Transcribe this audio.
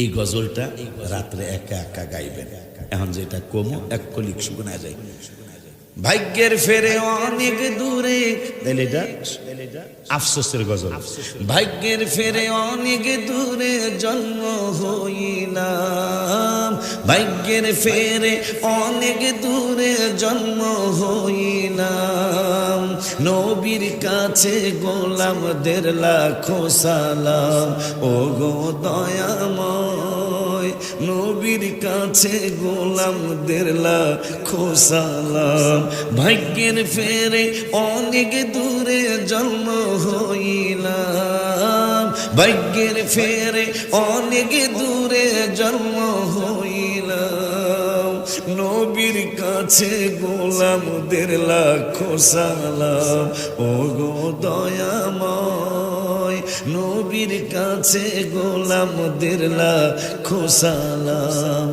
এই গজলটা রাত্রে একা একা গাইবেন। এখন যেটা কমো এক কলিক শোনা যায়। ভাগ্যের ফেরে অনেক দূরে, তাহলে এটা আফসোসের গজল। ভাগ্যের ফেরে অনেক দূরে জন্ম হইলাম, ভাগ্যের ফেরে অনেক দূরে জন্ম হইলাম। নবীর কাছে গোলামদের লাখো সালাম, ও গো দয়াময়। নবীর কাছে গোলামদের লাখো সালাম। ভাগ্যের ফেরে অনেক দূরে জন্ম হইলাম, ভাগ্যের ফেরে অনেক দূরে জন্ম হইলাম। নবীর কাছে গোলামদের লাখো সালাম, ও গো দয়াময়। নবীর কাছে গোলামদের লাখো সালাম।